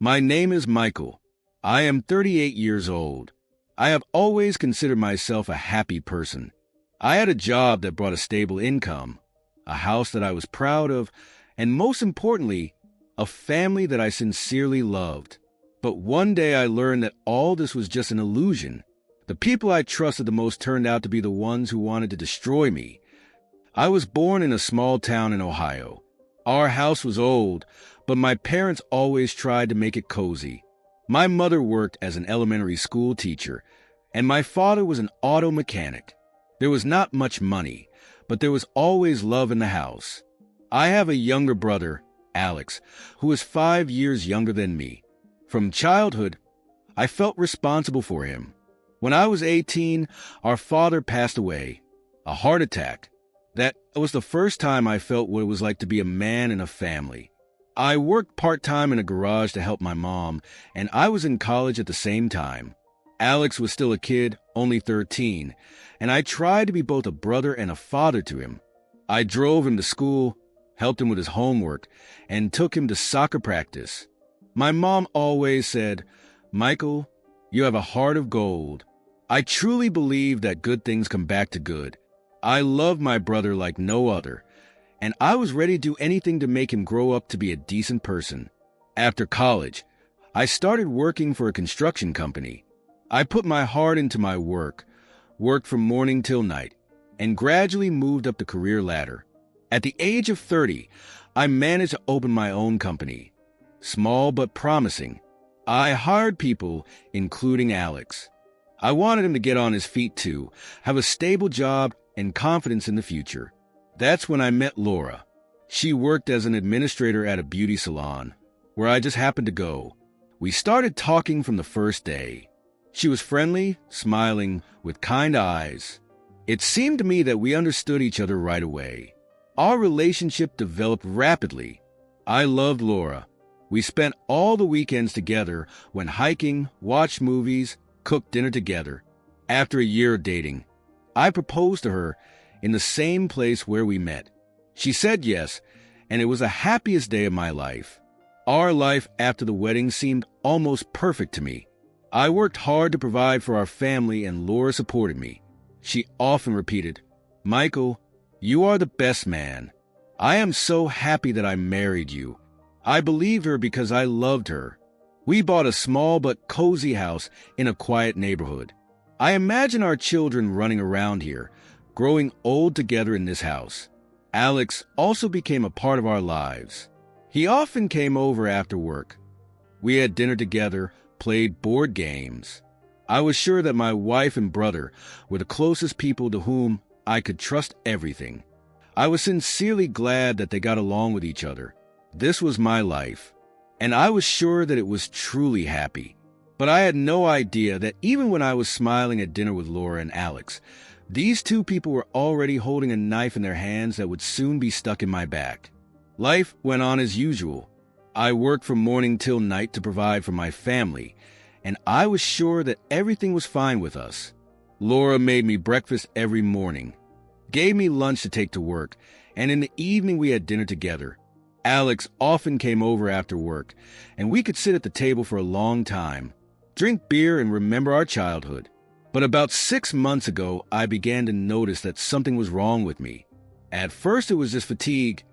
My name is Michael. I am 38 years old. I have always considered myself a happy person. I had a job that brought a stable income, a house that I was proud of, and most importantly, a family that I sincerely loved. But one day I learned that all this was just an illusion. The people I trusted the most turned out to be the ones who wanted to destroy me. I was born in a small town in Ohio. Our house was old, but my parents always tried to make it cozy. My mother worked as an elementary school teacher, and my father was an auto mechanic. There was not much money, but there was always love in the house. I have a younger brother, Alex, who is 5 years younger than me. From childhood, I felt responsible for him. When I was 18, our father passed away, a heart attack. That was the first time I felt what it was like to be a man in a family. I worked part-time in a garage to help my mom, and I was in college at the same time. Alex was still a kid, only 13, and I tried to be both a brother and a father to him. I drove him to school, helped him with his homework, and took him to soccer practice. My mom always said, "Michael, you have a heart of gold." I truly believe that good things come back to good. I love my brother like no other, and I was ready to do anything to make him grow up to be a decent person. After college, I started working for a construction company. I put my heart into my work, worked from morning till night, and gradually moved up the career ladder. At the age of 30, I managed to open my own company. Small but promising. I hired people, including Alex. I wanted him to get on his feet too, have a stable job, and confidence in the future. That's when I met Laura. She worked as an administrator at a beauty salon, where I just happened to go. We started talking from the first day. She was friendly, smiling, with kind eyes. It seemed to me that we understood each other right away. Our relationship developed rapidly. I loved Laura. We spent all the weekends together, went hiking, watched movies, cooked dinner together. After a year of dating, I proposed to her in the same place where we met. She said yes, and it was the happiest day of my life. Our life after the wedding seemed almost perfect to me. I worked hard to provide for our family, and Laura supported me. She often repeated, "Michael, you are the best man. I am so happy that I married you." I believed her because I loved her. We bought a small but cozy house in a quiet neighborhood. I imagine our children running around here, growing old together in this house. Alex also became a part of our lives. He often came over after work. We had dinner together, played board games. I was sure that my wife and brother were the closest people to whom I could trust everything. I was sincerely glad that they got along with each other. This was my life, and I was sure that it was truly happy. But I had no idea that even when I was smiling at dinner with Laura and Alex, these two people were already holding a knife in their hands that would soon be stuck in my back. Life went on as usual. I worked from morning till night to provide for my family, and I was sure that everything was fine with us. Laura made me breakfast every morning, gave me lunch to take to work, and in the evening we had dinner together. Alex often came over after work, and we could sit at the table for a long time, drink beer, and remember our childhood. But about 6 months ago, I began to notice that something was wrong with me. At first, it was just fatigue.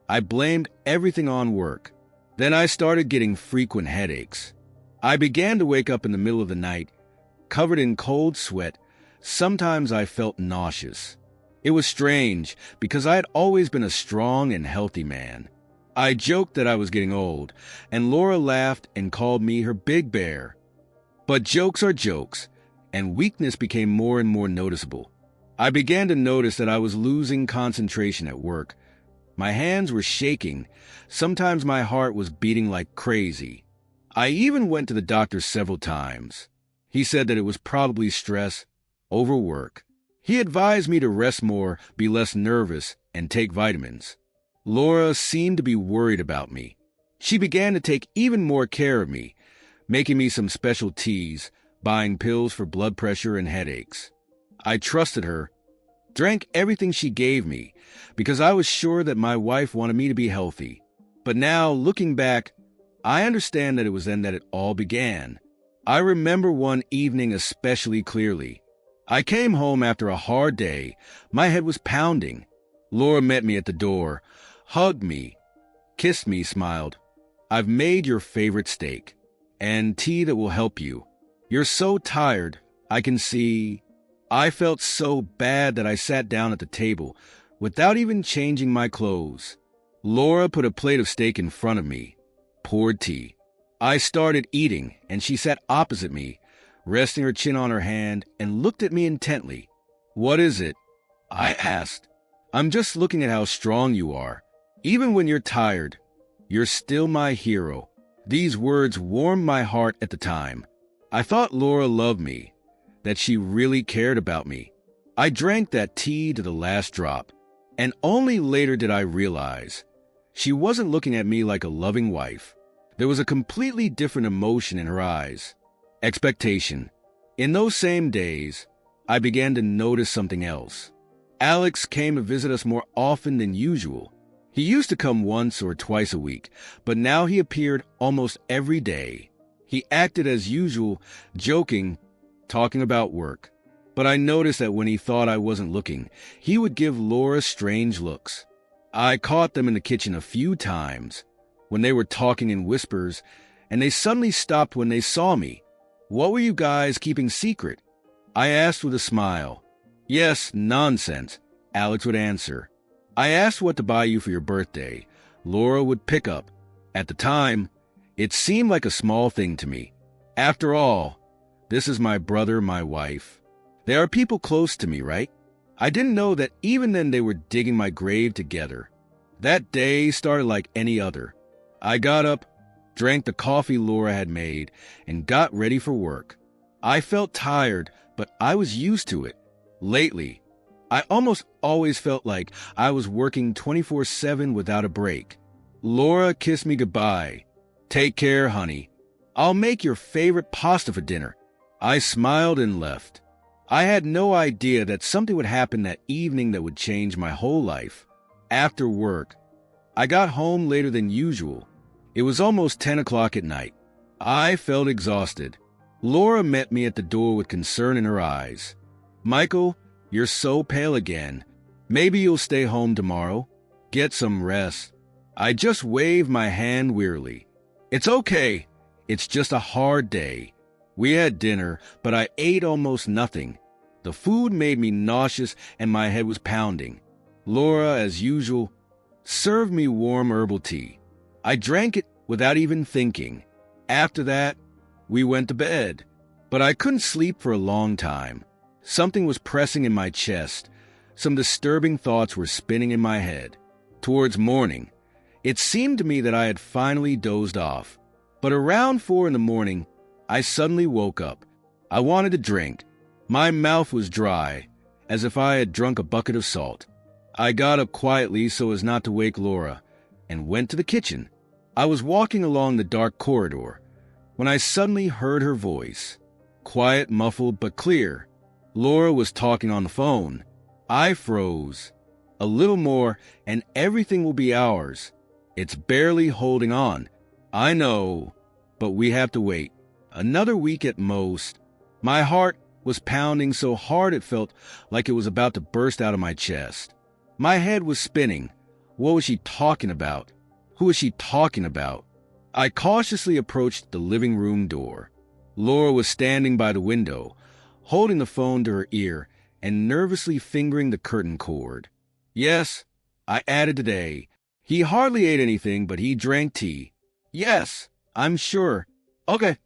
I blamed everything on work. Then I started getting frequent headaches. I began to wake up in the middle of the night, covered in cold sweat. Sometimes I felt nauseous. It was strange because I had always been a strong and healthy man. I joked that I was getting old, and Laura laughed and called me her big bear. But jokes are jokes, and weakness became more and more noticeable. I began to notice that I was losing concentration at work. My hands were shaking. Sometimes my heart was beating like crazy. I even went to the doctor several times. He said that it was probably stress, overwork. He advised me to rest more, be less nervous, and take vitamins. Laura seemed to be worried about me. She began to take even more care of me, making me some special teas, buying pills for blood pressure and headaches. I trusted her, drank everything she gave me, because I was sure that my wife wanted me to be healthy. But now, looking back, I understand that it was then that it all began. I remember one evening especially clearly. I came home after a hard day. My head was pounding. Laura met me at the door, hugged me, kissed me, smiled. "I've made your favorite steak and tea that will help you. You're so tired, I can see." I felt so bad that I sat down at the table without even changing my clothes. Laura put a plate of steak in front of me, poured tea. I started eating, and she sat opposite me, resting her chin on her hand, and looked at me intently. "What is it?" I asked. "I'm just looking at how strong you are. Even when you're tired, you're still my hero." These words warmed my heart at the time. I thought Laura loved me, that she really cared about me. I drank that tea to the last drop, and only later did I realize she wasn't looking at me like a loving wife. There was a completely different emotion in her eyes. Expectation. In those same days, I began to notice something else. Alex came to visit us more often than usual. He used to come once or twice a week, but now he appeared almost every day. He acted as usual, joking, talking about work. But I noticed that when he thought I wasn't looking, he would give Laura strange looks. I caught them in the kitchen a few times, when they were talking in whispers, and they suddenly stopped when they saw me. "What were you guys keeping secret?" I asked with a smile. "Yes, nonsense," Alex would answer. I asked what to buy you for your birthday. Laura would pick up. At the time, it seemed like a small thing to me. After all, this is my brother, my wife. There are people close to me, right? I didn't know that even then they were digging my grave together. That day started like any other. I got up, drank the coffee Laura had made, and got ready for work. I felt tired, but I was used to it. Lately, I almost always felt like I was working 24/7 without a break. Laura kissed me goodbye. "Take care, honey. I'll make your favorite pasta for dinner." I smiled and left. I had no idea that something would happen that evening that would change my whole life. After work, I got home later than usual. It was almost 10 o'clock at night. I felt exhausted. Laura met me at the door with concern in her eyes. "Michael, you're so pale again. Maybe you'll stay home tomorrow. Get some rest." I just waved my hand wearily. "It's okay. It's just a hard day." We had dinner, but I ate almost nothing. The food made me nauseous and my head was pounding. Laura, as usual, served me warm herbal tea. I drank it without even thinking. After that, we went to bed. But I couldn't sleep for a long time. Something was pressing in my chest. Some disturbing thoughts were spinning in my head. Towards morning, it seemed to me that I had finally dozed off. But around 4 in the morning, I suddenly woke up. I wanted to drink. My mouth was dry, as if I had drunk a bucket of salt. I got up quietly so as not to wake Laura, and went to the kitchen. I was walking along the dark corridor, when I suddenly heard her voice. Quiet, muffled, but clear. Laura was talking on the phone. I froze. A little more, and everything will be ours. It's barely holding on. I know, but we have to wait. Another week at most. My heart was pounding so hard it felt like it was about to burst out of my chest. My head was spinning. What was she talking about? Who was she talking about? I cautiously approached the living room door. Laura was standing by the window, holding the phone to her ear and nervously fingering the curtain cord. "Yes," I added today. "He hardly ate anything, but he drank tea." "Yes, I'm sure." "Okay,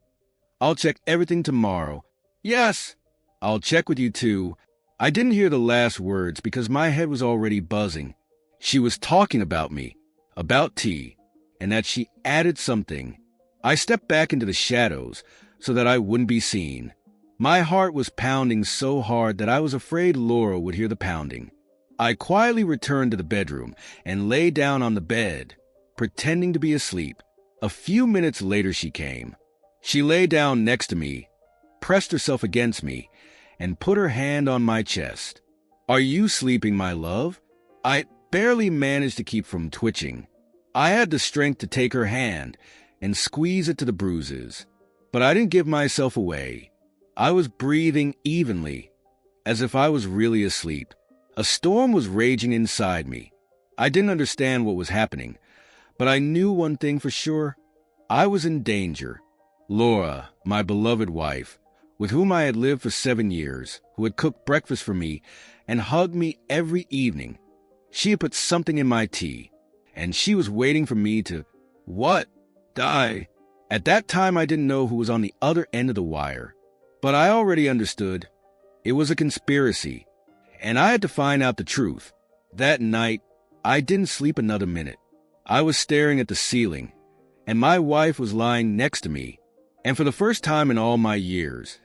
I'll check everything tomorrow." "Yes, I'll check with you too." I didn't hear the last words because my head was already buzzing. She was talking about me, about tea, and that she added something. I stepped back into the shadows so that I wouldn't be seen. My heart was pounding so hard that I was afraid Laura would hear the pounding. I quietly returned to the bedroom and lay down on the bed, pretending to be asleep. A few minutes later she came. She lay down next to me, pressed herself against me, and put her hand on my chest. "Are you sleeping, my love?" I barely managed to keep from twitching. I had the strength to take her hand, and squeeze it to the bruises. But I didn't give myself away. I was breathing evenly, as if I was really asleep. A storm was raging inside me. I didn't understand what was happening, but I knew one thing for sure. I was in danger. Laura, my beloved wife, with whom I had lived for 7 years, who had cooked breakfast for me and hugged me every evening. She had put something in my tea, and she was waiting for me to, die. At that time, I didn't know who was on the other end of the wire, but I already understood. It was a conspiracy, and I had to find out the truth. That night, I didn't sleep another minute. I was staring at the ceiling, and my wife was lying next to me, and for the first time in all my years,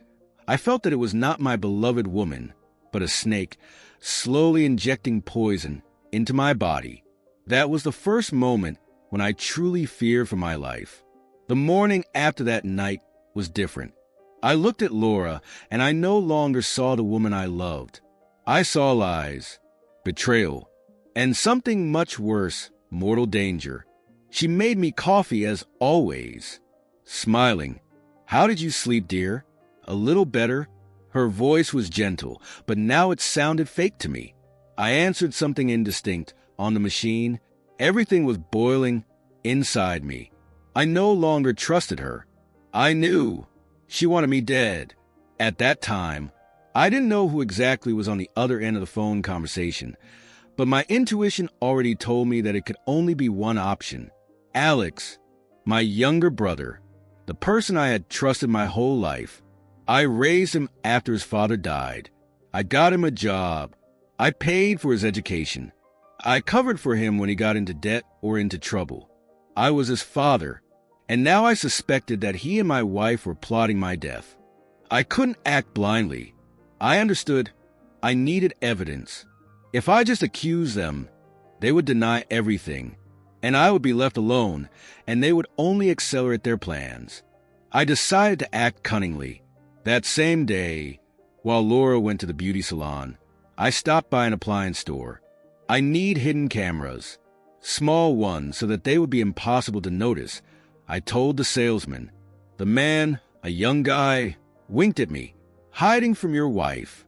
I felt that it was not my beloved woman, but a snake, slowly injecting poison into my body. That was the first moment when I truly feared for my life. The morning after that night was different. I looked at Laura, and I no longer saw the woman I loved. I saw lies, betrayal, and something much worse, mortal danger. She made me coffee as always, smiling. "How did you sleep, dear?" "A little better." Her voice was gentle, but now it sounded fake to me. I answered something indistinct on the machine. Everything was boiling inside me. I no longer trusted her. I knew she wanted me dead. At that time, I didn't know who exactly was on the other end of the phone conversation, but my intuition already told me that it could only be one option. Alex, my younger brother, the person I had trusted my whole life. I raised him after his father died. I got him a job. I paid for his education. I covered for him when he got into debt or into trouble. I was his father, and now I suspected that he and my wife were plotting my death. I couldn't act blindly. I understood I needed evidence. If I just accused them, they would deny everything, and I would be left alone, and they would only accelerate their plans. I decided to act cunningly. That same day, while Laura went to the beauty salon, I stopped by an appliance store. I need hidden cameras, small ones so that they would be impossible to notice. I told the salesman. The man, a young guy, winked at me. "Hiding from your wife."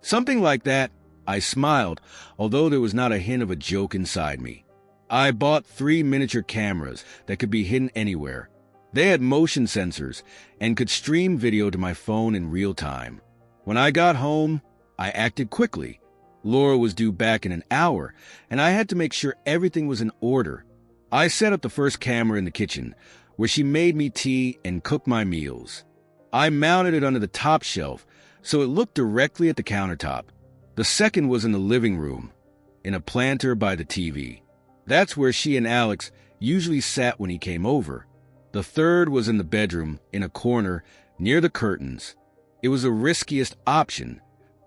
Something like that. I smiled, although there was not a hint of a joke inside me. I bought 3 miniature cameras that could be hidden anywhere. They had motion sensors and could stream video to my phone in real time. When I got home, I acted quickly. Laura was due back in an hour, and I had to make sure everything was in order. I set up the first camera in the kitchen, where she made me tea and cooked my meals. I mounted it under the top shelf, so it looked directly at the countertop. The second was in the living room, in a planter by the TV. That's where she and Alex usually sat when he came over. The third was in the bedroom, in a corner, near the curtains. It was the riskiest option,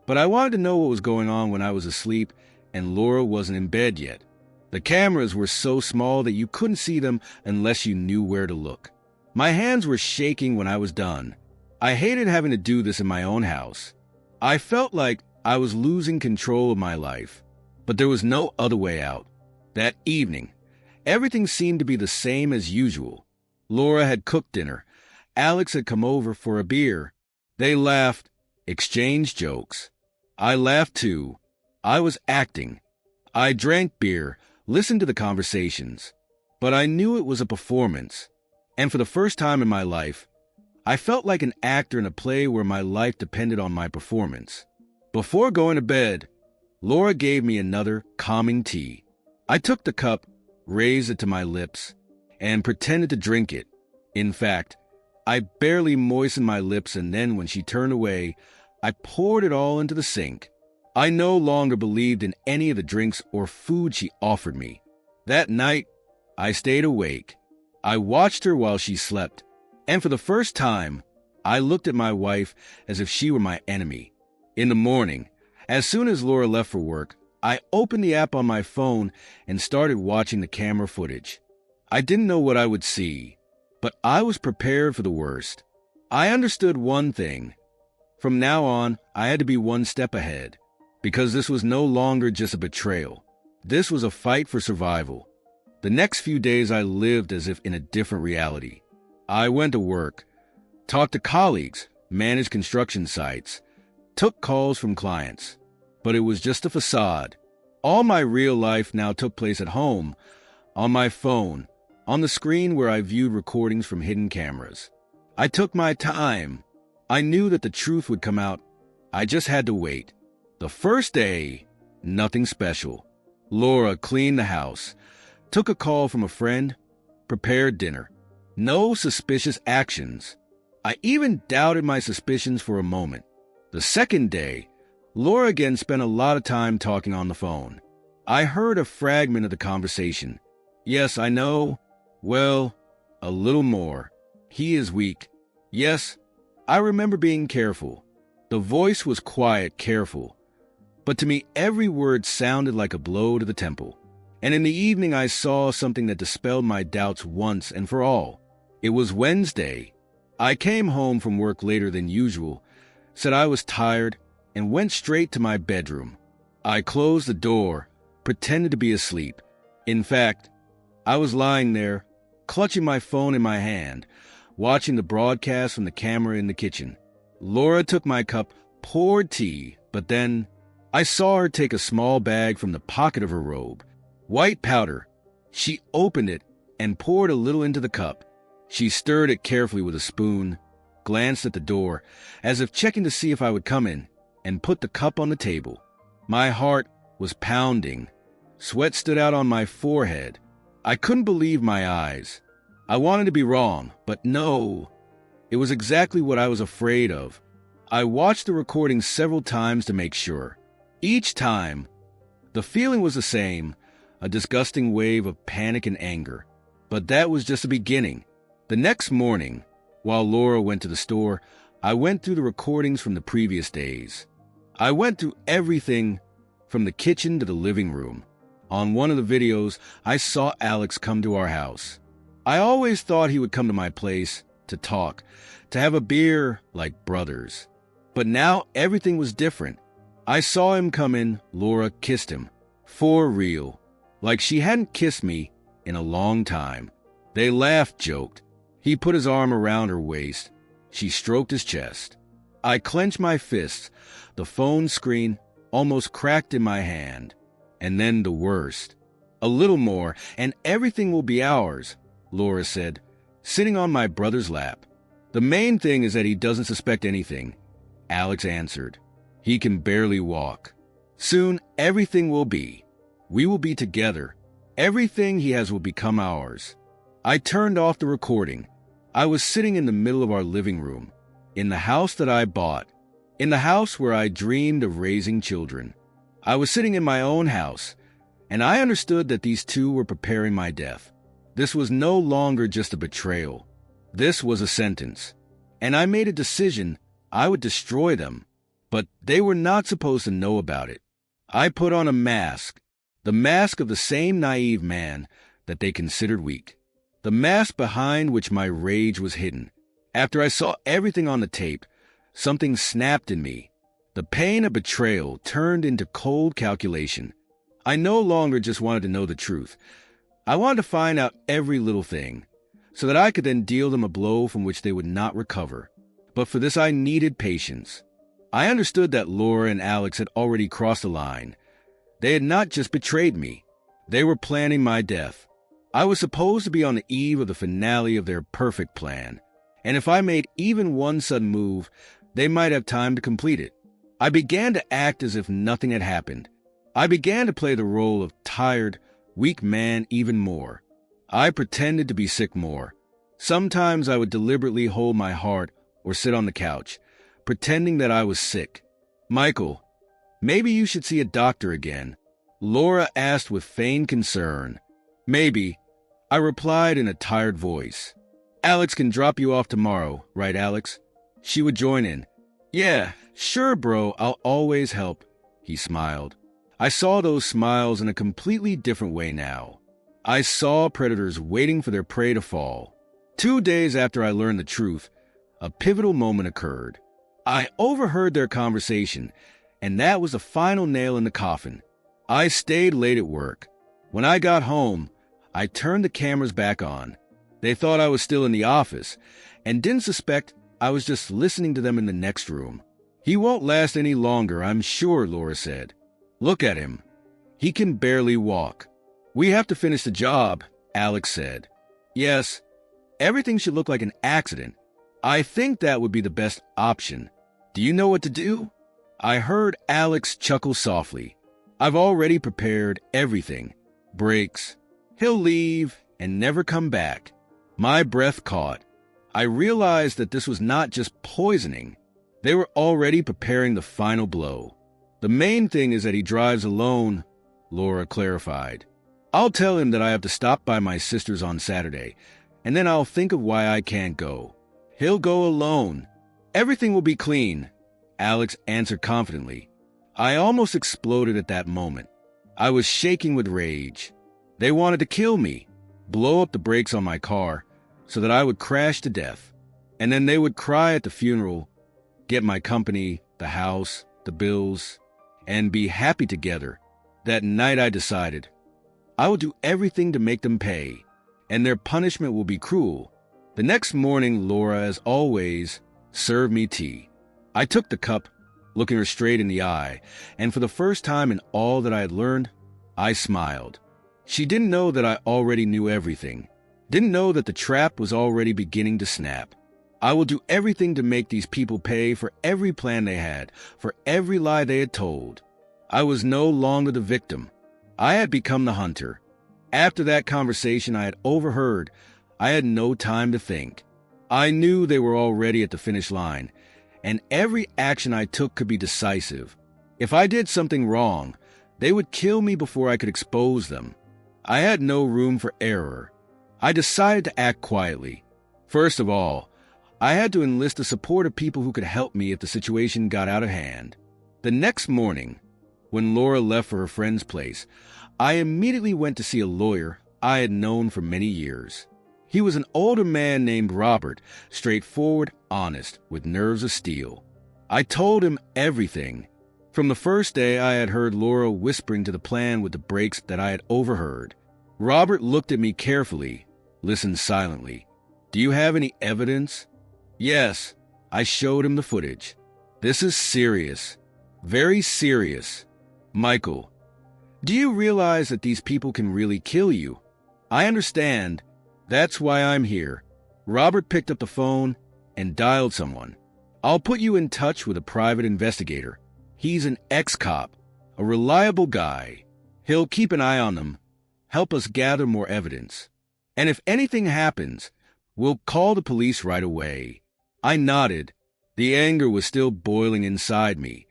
but I wanted to know what was going on when I was asleep and Laura wasn't in bed yet. The cameras were so small that you couldn't see them unless you knew where to look. My hands were shaking when I was done. I hated having to do this in my own house. I felt like I was losing control of my life, but there was no other way out. That evening, everything seemed to be the same as usual. Laura had cooked dinner. Alex had come over for a beer. They laughed, exchanged jokes. I laughed too. I was acting. I drank beer, listened to the conversations. But I knew it was a performance. And for the first time in my life, I felt like an actor in a play where my life depended on my performance. Before going to bed, Laura gave me another calming tea. I took the cup, raised it to my lips, and pretended to drink it. In fact, I barely moistened my lips, and then when she turned away, I poured it all into the sink. I no longer believed in any of the drinks or food she offered me. That night, I stayed awake. I watched her while she slept, and for the first time, I looked at my wife as if she were my enemy. In the morning, as soon as Laura left for work, I opened the app on my phone and started watching the camera footage. I didn't know what I would see, but I was prepared for the worst. I understood one thing. From now on, I had to be one step ahead, because this was no longer just a betrayal. This was a fight for survival. The next few days I lived as if in a different reality. I went to work, talked to colleagues, managed construction sites, took calls from clients. But it was just a facade. All my real life now took place at home, on my phone, on the screen where I viewed recordings from hidden cameras. I took my time. I knew that the truth would come out. I just had to wait. The first day, nothing special. Laura cleaned the house, took a call from a friend, prepared dinner. No suspicious actions. I even doubted my suspicions for a moment. The second day, Laura again spent a lot of time talking on the phone. I heard a fragment of the conversation. Yes, I know. Well, a little more. He is weak. Yes, I remember being careful. The voice was quiet, careful. But to me, every word sounded like a blow to the temple. And in the evening, I saw something that dispelled my doubts once and for all. It was Wednesday. I came home from work later than usual, said I was tired, and went straight to my bedroom. I closed the door, pretended to be asleep. In fact, I was lying there, clutching my phone in my hand, watching the broadcast from the camera in the kitchen. Laura took my cup, poured tea, but then I saw her take a small bag from the pocket of her robe. White powder. She opened it and poured a little into the cup. She stirred it carefully with a spoon, glanced at the door, as if checking to see if I would come in, and put the cup on the table. My heart was pounding. Sweat stood out on my forehead. I couldn't believe my eyes. I wanted to be wrong, but no. It was exactly what I was afraid of. I watched the recording several times to make sure. Each time, the feeling was the same, a disgusting wave of panic and anger. But that was just the beginning. The next morning, while Laura went to the store, I went through the recordings from the previous days. I went through everything from the kitchen to the living room. On one of the videos, I saw Alex come to our house. I always thought he would come to my place to talk, to have a beer like brothers. But now everything was different. I saw him come in, Laura kissed him. For real. Like she hadn't kissed me in a long time. They laughed, joked. He put his arm around her waist. She stroked his chest. I clenched my fists. The phone screen almost cracked in my hand. And then the worst. A little more, and everything will be ours, Laura said, sitting on my brother's lap. The main thing is that he doesn't suspect anything, Alex answered. He can barely walk. Soon, everything will be. We will be together. Everything he has will become ours. I turned off the recording. I was sitting in the middle of our living room, in the house that I bought, in the house where I dreamed of raising children. I was sitting in my own house, and I understood that these two were preparing my death. This was no longer just a betrayal. This was a sentence. And I made a decision I would destroy them, but they were not supposed to know about it. I put on a mask, the mask of the same naive man that they considered weak, the mask behind which my rage was hidden. After I saw everything on the tape, something snapped in me. The pain of betrayal turned into cold calculation. I no longer just wanted to know the truth. I wanted to find out every little thing, so that I could then deal them a blow from which they would not recover. But for this I needed patience. I understood that Laura and Alex had already crossed the line. They had not just betrayed me. They were planning my death. I was supposed to be on the eve of the finale of their perfect plan, and if I made even one sudden move, they might have time to complete it. I began to act as if nothing had happened. I began to play the role of tired, weak man even more. I pretended to be sick more. Sometimes I would deliberately hold my heart or sit on the couch, pretending that I was sick. Michael, maybe you should see a doctor again, Laura asked with feigned concern. Maybe, I replied in a tired voice. Alex can drop you off tomorrow, right, Alex? She would join in. Yeah, sure, bro, I'll always help, he smiled. I saw those smiles in a completely different way now. I saw predators waiting for their prey to fall. 2 days after I learned the truth, a pivotal moment occurred. I overheard their conversation, and that was the final nail in the coffin. I stayed late at work. When I got home, I turned the cameras back on. They thought I was still in the office and didn't suspect I was just listening to them in the next room. He won't last any longer, I'm sure, Laura said. Look at him. He can barely walk. We have to finish the job, Alex said. Yes, everything should look like an accident. I think that would be the best option. Do you know what to do? I heard Alex chuckle softly. I've already prepared everything. Brakes. He'll leave and never come back. My breath caught. I realized that this was not just poisoning. They were already preparing the final blow. The main thing is that he drives alone, Laura clarified. I'll tell him that I have to stop by my sister's on Saturday, and then I'll think of why I can't go. He'll go alone. Everything will be clean, Alex answered confidently. I almost exploded at that moment. I was shaking with rage. They wanted to kill me, blow up the brakes on my car so that I would crash to death. And then they would cry at the funeral, get my company, the house, the bills, and be happy together. That night I decided, I will do everything to make them pay, and their punishment will be cruel. The next morning, Laura, as always, served me tea. I took the cup, looking her straight in the eye, and for the first time in all that I had learned, I smiled. She didn't know that I already knew everything, didn't know that the trap was already beginning to snap. I will do everything to make these people pay for every plan they had, for every lie they had told. I was no longer the victim. I had become the hunter. After that conversation I had overheard, I had no time to think. I knew they were already at the finish line, and every action I took could be decisive. If I did something wrong, they would kill me before I could expose them. I had no room for error. I decided to act quietly. First of all, I had to enlist the support of people who could help me if the situation got out of hand. The next morning, when Laura left for her friend's place, I immediately went to see a lawyer I had known for many years. He was an older man named Robert, straightforward, honest, with nerves of steel. I told him everything. From the first day I had heard Laura whispering to the plan with the brakes that I had overheard. Robert looked at me carefully, listened silently. Do you have any evidence? Yes, I showed him the footage. This is serious. Very serious. Michael, do you realize that these people can really kill you? I understand. That's why I'm here. Robert picked up the phone and dialed someone. I'll put you in touch with a private investigator. He's an ex-cop, a reliable guy. He'll keep an eye on them, help us gather more evidence. And if anything happens, we'll call the police right away. I nodded. The anger was still boiling inside me,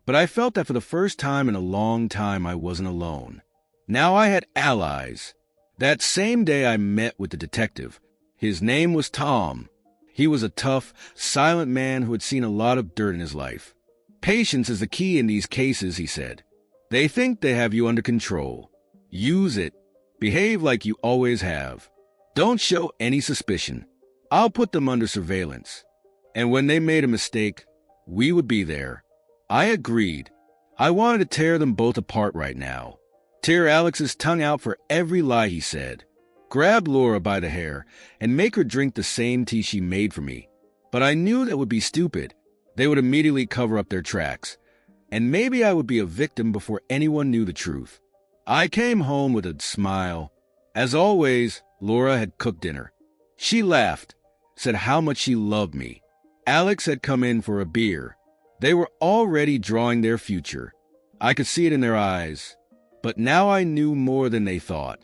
but I felt that for the first time in a long time I wasn't alone. Now I had allies. That same day I met with the detective. His name was Tom. He was a tough, silent man who had seen a lot of dirt in his life. Patience is the key in these cases, he said. They think they have you under control. Use it. Behave like you always have. Don't show any suspicion. I'll put them under surveillance. And when they made a mistake, we would be there. I agreed. I wanted to tear them both apart right now. Tear Alex's tongue out for every lie he said. Grab Laura by the hair and make her drink the same tea she made for me. But I knew that would be stupid. They would immediately cover up their tracks. And maybe I would be a victim before anyone knew the truth. I came home with a smile. As always, Laura had cooked dinner. She laughed, said how much she loved me. Alex had come in for a beer. They were already drawing their future. I could see it in their eyes. But now I knew more than they thought.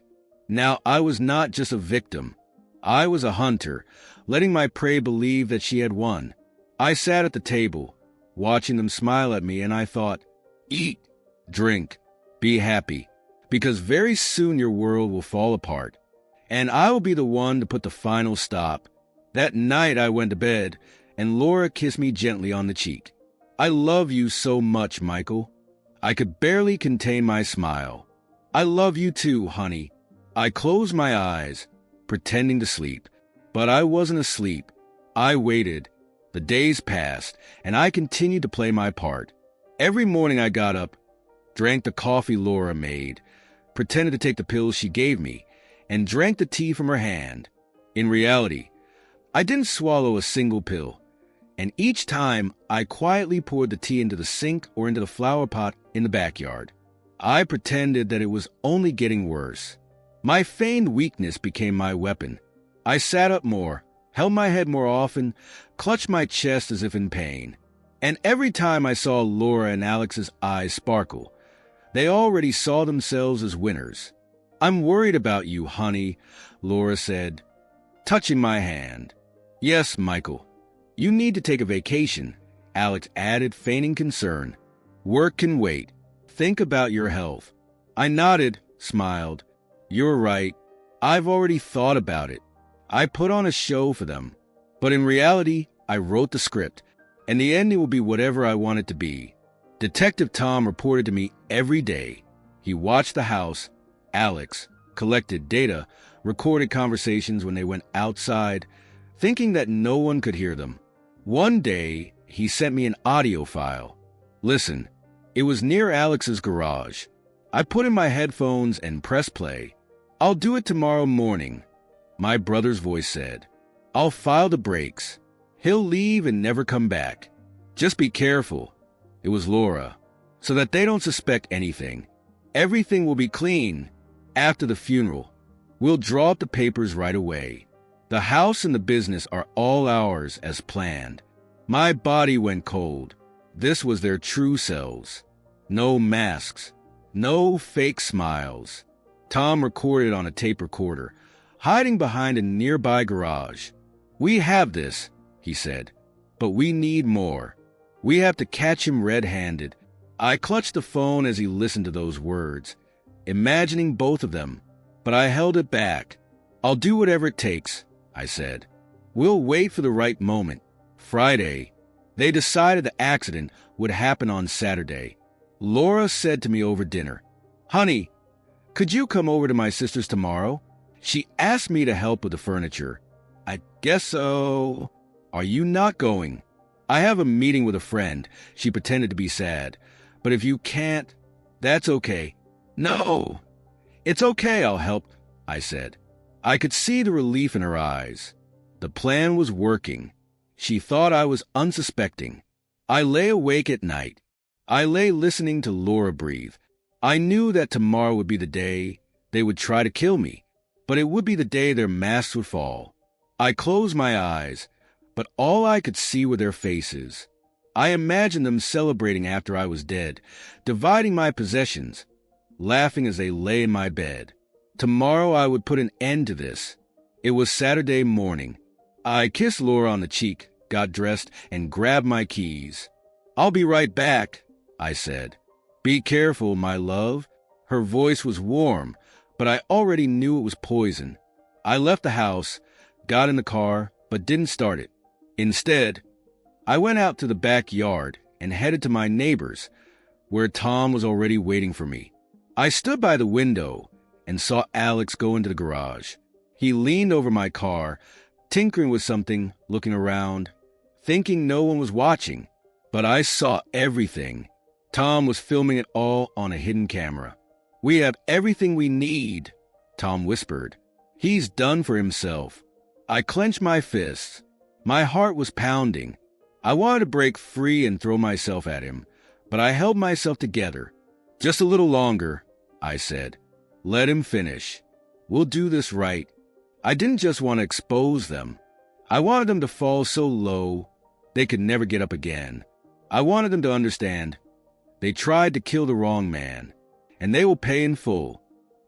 Now I was not just a victim. I was a hunter, letting my prey believe that she had won. I sat at the table, watching them smile at me, and I thought, eat, drink, be happy, because very soon your world will fall apart, and I will be the one to put the final stop. That night I went to bed, and Laura kissed me gently on the cheek. I love you so much, Michael. I could barely contain my smile. I love you too, honey. I closed my eyes, pretending to sleep, but I wasn't asleep. I waited. The days passed, and I continued to play my part. Every morning I got up, drank the coffee Laura made, pretended to take the pills she gave me, and drank the tea from her hand. In reality, I didn't swallow a single pill, and each time I quietly poured the tea into the sink or into the flower pot in the backyard. I pretended that it was only getting worse. My feigned weakness became my weapon. I sat up more, held my head more often, clutched my chest as if in pain. And every time I saw Laura and Alex's eyes sparkle, they already saw themselves as winners. "I'm worried about you, honey," Laura said, touching my hand. "Yes, Michael. You need to take a vacation," Alex added, feigning concern. "Work can wait. Think about your health." I nodded, smiled. "You're right. I've already thought about it. I put on a show for them. But in reality, I wrote the script, and the ending will be whatever I want it to be." Detective Tom reported to me every day. He watched the house. Alex collected data, recorded conversations when they went outside, thinking that no one could hear them. One day, he sent me an audio file. Listen, it was near Alex's garage. I put in my headphones and pressed play. "I'll do it tomorrow morning," my brother's voice said. "I'll file the brakes. He'll leave and never come back. Just be careful." It was Laura. "So that they don't suspect anything. Everything will be clean. After the funeral, we'll draw up the papers right away. The house and the business are all ours as planned." My body went cold. This was their true selves. No masks. No fake smiles. Tom recorded on a tape recorder, hiding behind a nearby garage. "We have this," he said, "but we need more. We have to catch him red-handed." I clutched the phone as he listened to those words, imagining both of them, but I held it back. "I'll do whatever it takes," I said. "We'll wait for the right moment." Friday, they decided the accident would happen on Saturday. Laura said to me over dinner, "Honey, could you come over to my sister's tomorrow?" She asked me to help with the furniture. "I guess so." "Are you not going?" "I have a meeting with a friend." She pretended to be sad. "But if you can't, that's okay." "No, it's okay, I'll help," I said. I could see the relief in her eyes. The plan was working. She thought I was unsuspecting. I lay awake at night. I lay listening to Laura breathe. I knew that tomorrow would be the day they would try to kill me, but it would be the day their masks would fall. I closed my eyes, but all I could see were their faces. I imagined them celebrating after I was dead, dividing my possessions, laughing as they lay in my bed. Tomorrow I would put an end to this. It was Saturday morning. I kissed Laura on the cheek, got dressed, and grabbed my keys. "I'll be right back," I said. "Be careful, my love." Her voice was warm, but I already knew it was poison. I left the house, got in the car, but didn't start it. Instead, I went out to the backyard and headed to my neighbor's, where Tom was already waiting for me. I stood by the window and saw Alex go into the garage. He leaned over my car, tinkering with something, looking around, thinking no one was watching. But I saw everything. Tom was filming it all on a hidden camera. "We have everything we need," Tom whispered. "He's done for himself." I clenched my fists. My heart was pounding. I wanted to break free and throw myself at him, but I held myself together. "Just a little longer," I said. "Let him finish. We'll do this right." I didn't just want to expose them. I wanted them to fall so low they could never get up again. I wanted them to understand they tried to kill the wrong man, and they will pay in full.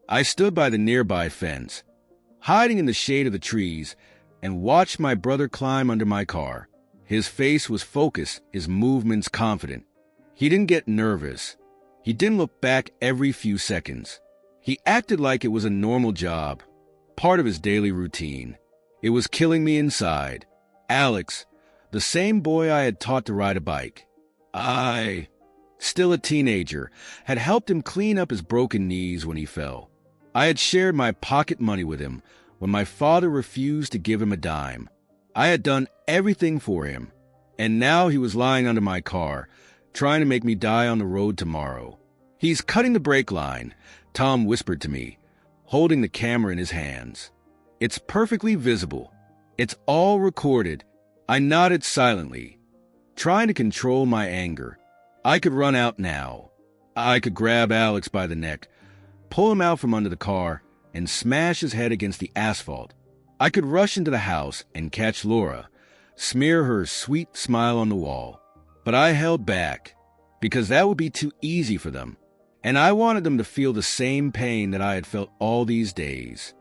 I stood by the nearby fence, hiding in the shade of the trees, and watched my brother climb under my car. His face was focused, his movements confident. He didn't get nervous. He didn't look back every few seconds. He acted like it was a normal job, part of his daily routine. It was killing me inside. Alex, the same boy I had taught to ride a bike. I, still a teenager, had helped him clean up his broken knees when he fell. I had shared my pocket money with him when my father refused to give him a dime. I had done everything for him, and now he was lying under my car, trying to make me die on the road tomorrow. "He's cutting the brake line," Tom whispered to me, holding the camera in his hands. It's perfectly visible. It's all recorded. I nodded silently, trying to control my anger. I could run out now. I could grab Alex by the neck, pull him out from under the car, and smash his head against the asphalt. I could rush into the house and catch Laura, smear her sweet smile on the wall. But I held back, because that would be too easy for them, and I wanted them to feel the same pain that I had felt all these days.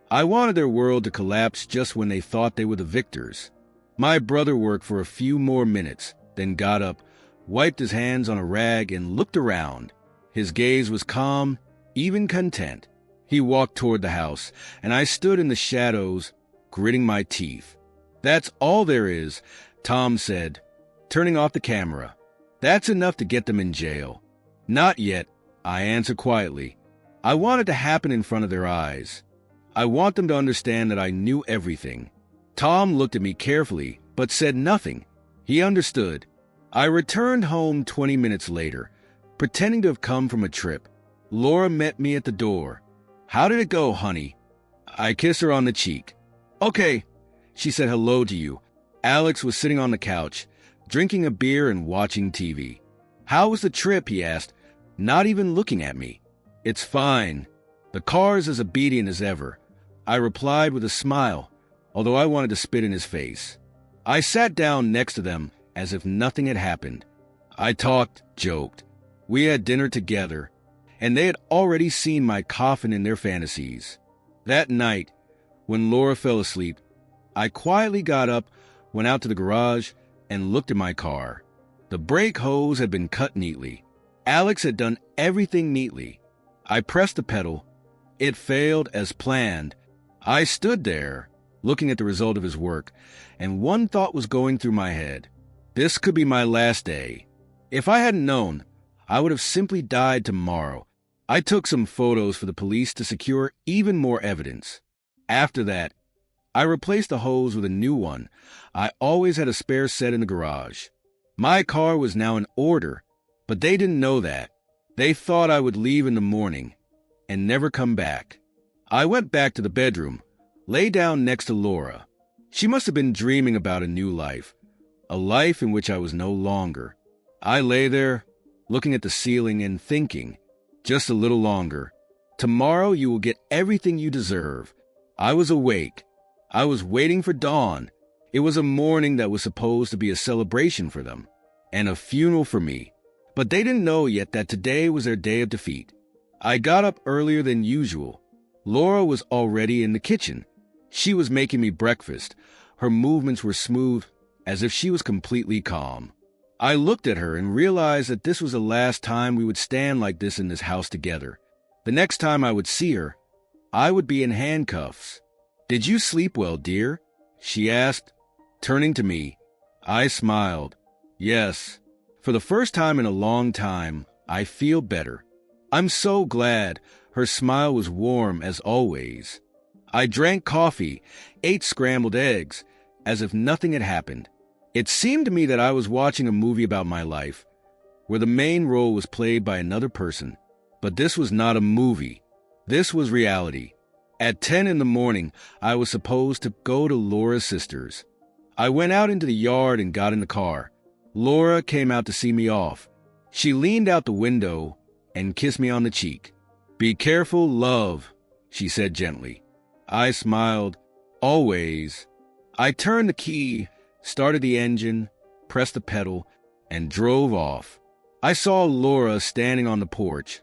I wanted their world to collapse just when they thought they were the victors. My brother worked for a few more minutes, then got up, wiped his hands on a rag, and looked around. His gaze was calm, even content. He walked toward the house, and I stood in the shadows, gritting my teeth. "That's all there is," Tom said, turning off the camera. "That's enough to get them in jail." "Not yet," I answered quietly. "I want it to happen in front of their eyes. I want them to understand that I knew everything." Tom looked at me carefully, but said nothing. He understood. I returned home 20 minutes later, pretending to have come from a trip. Laura met me at the door. "How did it go, honey?" I kissed her on the cheek. "Okay." She said hello to you. Alex was sitting on the couch, drinking a beer and watching TV. "How was the trip?" he asked, not even looking at me. "It's fine. The car is as obedient as ever," I replied with a smile, although I wanted to spit in his face. I sat down next to them as if nothing had happened. I talked, joked. We had dinner together, and they had already seen my coffin in their fantasies. That night, when Laura fell asleep, I quietly got up, went out to the garage, and looked at my car. The brake hose had been cut neatly. Alex had done everything neatly. I pressed the pedal. It failed as planned. I stood there, looking at the result of his work, and one thought was going through my head. This could be my last day. If I hadn't known, I would have simply died tomorrow. I took some photos for the police to secure even more evidence. After that, I replaced the hose with a new one. I always had a spare set in the garage. My car was now in order, but they didn't know that. They thought I would leave in the morning and never come back. I went back to the bedroom, lay down next to Laura. She must have been dreaming about a new life, a life in which I was no longer. I lay there, looking at the ceiling and thinking, just a little longer. Tomorrow you will get everything you deserve. I was awake. I was waiting for dawn. It was a morning that was supposed to be a celebration for them, and a funeral for me. But they didn't know yet that today was their day of defeat. I got up earlier than usual. Laura was already in the kitchen. She was making me breakfast. Her movements were smooth, as if she was completely calm. I looked at her and realized that this was the last time we would stand like this in this house together. The next time I would see her, I would be in handcuffs. "Did you sleep well, dear?" she asked, turning to me. I smiled. "Yes. For the first time in a long time, I feel better." "I'm so glad." Her smile was warm as always. I drank coffee, ate scrambled eggs, as if nothing had happened. It seemed to me that I was watching a movie about my life, where the main role was played by another person. But this was not a movie. This was reality. At 10 in the morning, I was supposed to go to Laura's sister's. I went out into the yard and got in the car. Laura came out to see me off. She leaned out the window and kissed me on the cheek. "Be careful, love," she said gently. I smiled. "Always." I turned the key, started the engine, pressed the pedal, and drove off. I saw Laura standing on the porch,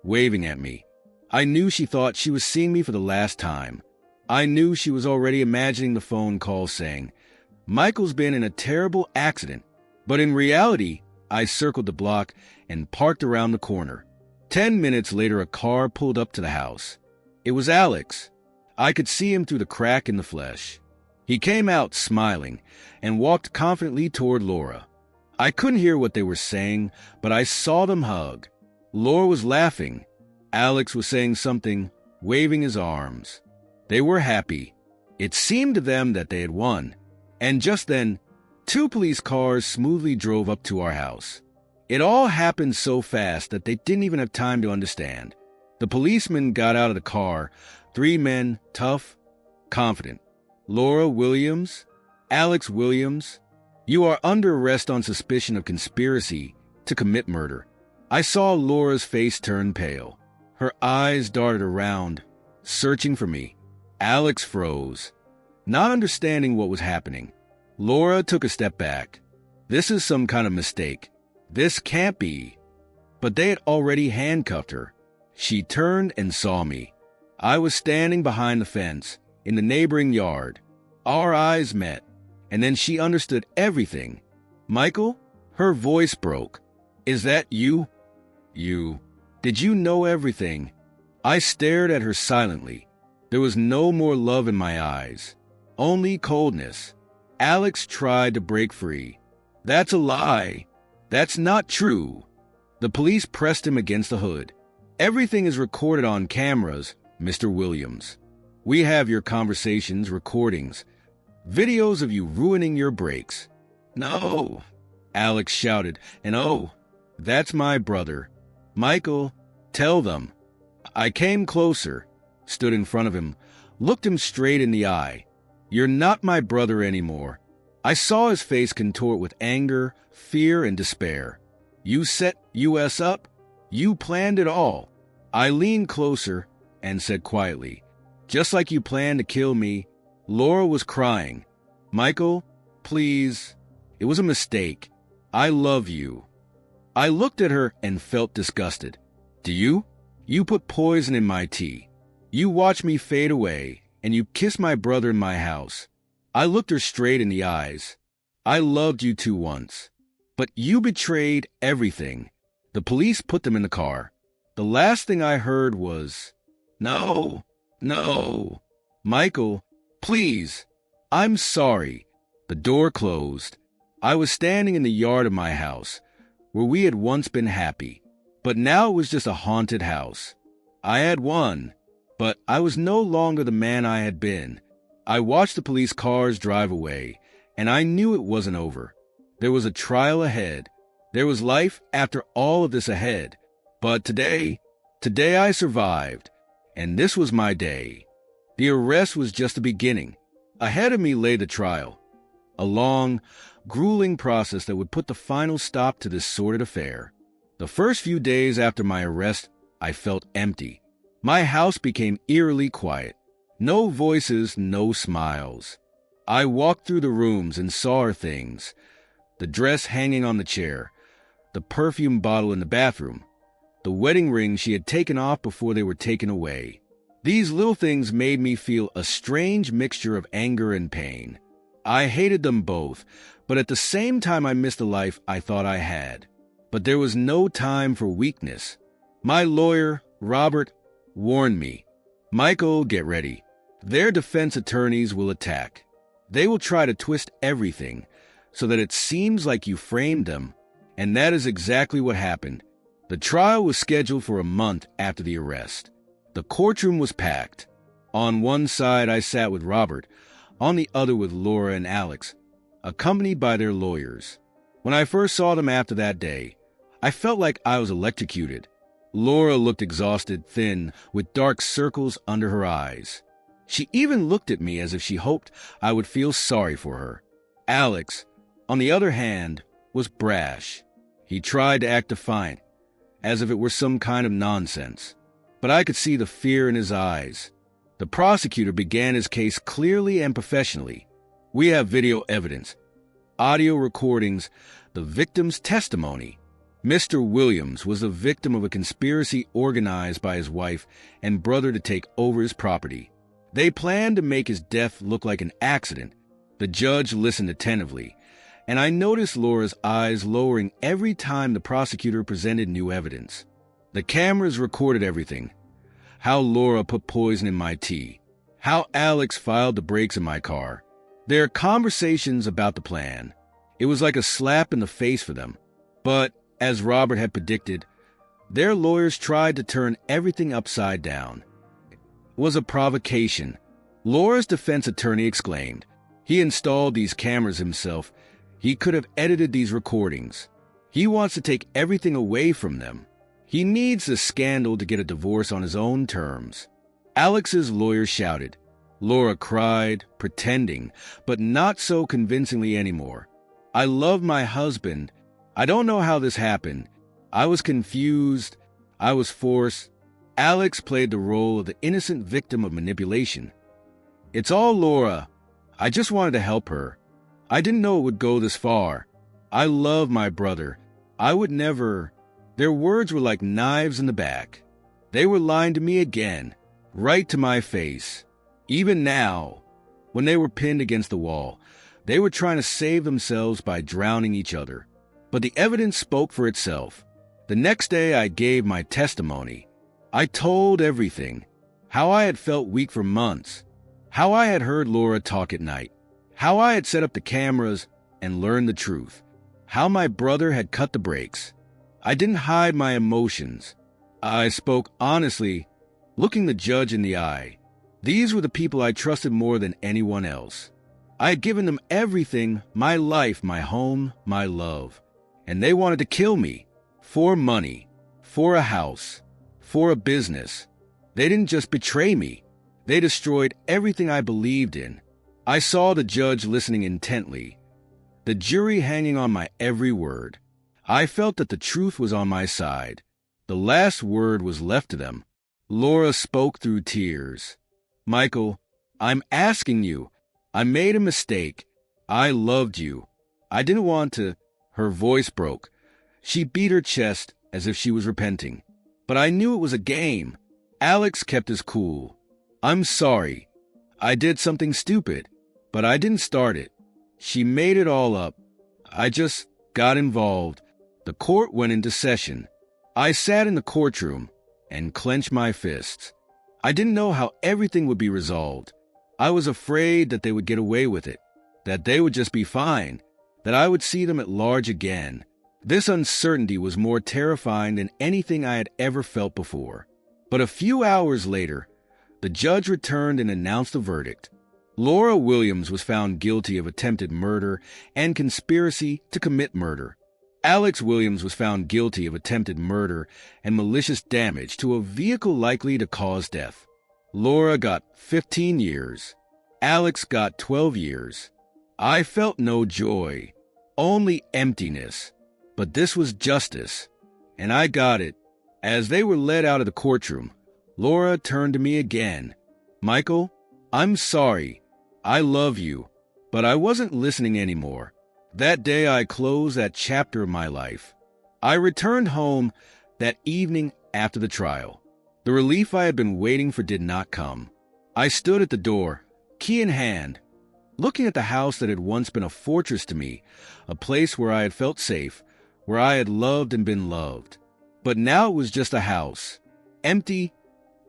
waving at me. I knew she thought she was seeing me for the last time. I knew she was already imagining the phone call saying, "Michael's been in a terrible accident." But in reality, I circled the block and parked around the corner. 10 minutes later, a car pulled up to the house. It was Alex. I could see him through the crack in the flesh. He came out smiling and walked confidently toward Laura. I couldn't hear what they were saying, but I saw them hug. Laura was laughing. Alex was saying something, waving his arms. They were happy. It seemed to them that they had won. And just then, 2 police cars smoothly drove up to our house. It all happened so fast that they didn't even have time to understand. The policemen got out of the car, 3 men, tough, confident. "Laura Williams? Alex Williams? You are under arrest on suspicion of conspiracy to commit murder." I saw Laura's face turn pale. Her eyes darted around, searching for me. Alex froze, not understanding what was happening. Laura took a step back. This is some kind of mistake. This can't be. But they had already handcuffed her. She turned and saw me. I was standing behind the fence, in the neighboring yard. Our eyes met, and then she understood everything. "Michael?" Her voice broke. "Is that you? Did you know everything?" I stared at her silently. There was no more love in my eyes, only coldness. Alex tried to break free. "That's a lie. That's not true." The police pressed him against the hood. "Everything is recorded on cameras, Mr. Williams. We have your conversations, recordings, videos of you ruining your brakes." "No," Alex shouted, and "oh, that's my brother. Michael, tell them." I came closer, stood in front of him, looked him straight in the eye. "You're not my brother anymore." I saw his face contort with anger, fear, and despair. "You set us up? You planned it all." I leaned closer and said quietly, "Just like you planned to kill me." Laura was crying. "Michael, please. It was a mistake. I love you." I looked at her and felt disgusted. "Do you? You put poison in my tea. You watched me fade away, and you kissed my brother in my house." I looked her straight in the eyes. "I loved you too once. But you betrayed everything." The police put them in the car. The last thing I heard was, "No, no. Michael, please. I'm sorry." The door closed. I was standing in the yard of my house, where we had once been happy. But now it was just a haunted house. I had won, but I was no longer the man I had been. I watched the police cars drive away, and I knew it wasn't over. There was a trial ahead. There was life after all of this ahead. But today I survived, and this was my day. The arrest was just the beginning. Ahead of me lay the trial, a long, grueling process that would put the final stop to this sordid affair. The first few days after my arrest, I felt empty. My house became eerily quiet. No voices, no smiles. I walked through the rooms and saw her things. The dress hanging on the chair, the perfume bottle in the bathroom, the wedding ring she had taken off before they were taken away. These little things made me feel a strange mixture of anger and pain. I hated them both, but at the same time I missed the life I thought I had. But there was no time for weakness. My lawyer, Robert, warned me, "Michael, get ready. Their defense attorneys will attack. They will try to twist everything so that it seems like you framed them." And that is exactly what happened. The trial was scheduled for a month after the arrest. The courtroom was packed. On one side, I sat with Robert, on the other with Laura and Alex, accompanied by their lawyers. When I first saw them after that day, I felt like I was electrocuted. Laura looked exhausted, thin, with dark circles under her eyes. She even looked at me as if she hoped I would feel sorry for her. Alex, on the other hand, was brash. He tried to act defiant, as if it were some kind of nonsense. But I could see the fear in his eyes. The prosecutor began his case clearly and professionally. "We have video evidence, audio recordings, the victim's testimony. Mr. Williams was the victim of a conspiracy organized by his wife and brother to take over his property. They planned to make his death look like an accident." The judge listened attentively, and I noticed Laura's eyes lowering every time the prosecutor presented new evidence. The cameras recorded everything. How Laura put poison in my tea. How Alex filed the brakes in my car. Their conversations about the plan. It was like a slap in the face for them. But, as Robert had predicted, their lawyers tried to turn everything upside down. It was a provocation. Laura's defense attorney exclaimed. He installed these cameras himself. He could have edited these recordings. He wants to take everything away from them. He needs the scandal to get a divorce on his own terms. Alex's lawyer shouted. Laura cried, pretending, but not so convincingly anymore. I love my husband. I don't know how this happened. I was confused. I was forced. Alex played the role of the innocent victim of manipulation. It's all Laura. I just wanted to help her. I didn't know it would go this far. I love my brother. I would never... Their words were like knives in the back. They were lying to me again, right to my face. Even now, when they were pinned against the wall, they were trying to save themselves by drowning each other. But the evidence spoke for itself. The next day I gave my testimony. I told everything. How I had felt weak for months. How I had heard Laura talk at night. How I had set up the cameras and learned the truth. How my brother had cut the brakes. I didn't hide my emotions. I spoke honestly, looking the judge in the eye. These were the people I trusted more than anyone else. I had given them everything, my life, my home, my love. And they wanted to kill me. For money. For a house. For a business. They didn't just betray me. They destroyed everything I believed in. I saw the judge listening intently. The jury hanging on my every word. I felt that the truth was on my side. The last word was left to them. Laura spoke through tears. Michael, I'm asking you. I made a mistake. I loved you. I didn't want to... Her voice broke. She beat her chest as if she was repenting. But I knew it was a game. Alex kept his cool. I'm sorry. I did something stupid, but I didn't start it. She made it all up. I just got involved. The court went into session. I sat in the courtroom and clenched my fists. I didn't know how everything would be resolved. I was afraid that they would get away with it, that they would just be fine, that I would see them at large again. This uncertainty was more terrifying than anything I had ever felt before. But a few hours later, the judge returned and announced the verdict. Laura Williams was found guilty of attempted murder and conspiracy to commit murder. Alex Williams was found guilty of attempted murder and malicious damage to a vehicle likely to cause death. Laura got 15 years. Alex got 12 years. I felt no joy, only emptiness. But this was justice, and I got it. As they were led out of the courtroom, Laura turned to me again. Michael, I'm sorry. I love you, but I wasn't listening anymore. That day I closed that chapter of my life. I returned home that evening after the trial. The relief I had been waiting for did not come. I stood at the door, key in hand, looking at the house that had once been a fortress to me, a place where I had felt safe, where I had loved and been loved. But now it was just a house, empty,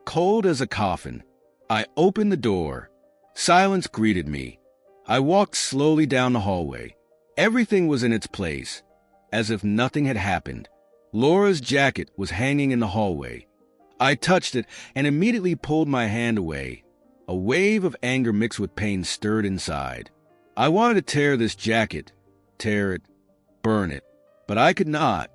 cold as a coffin. I opened the door. Silence greeted me. I walked slowly down the hallway. Everything was in its place, as if nothing had happened. Laura's jacket was hanging in the hallway. I touched it and immediately pulled my hand away. A wave of anger mixed with pain stirred inside. I wanted to tear this jacket, tear it, burn it, but I could not.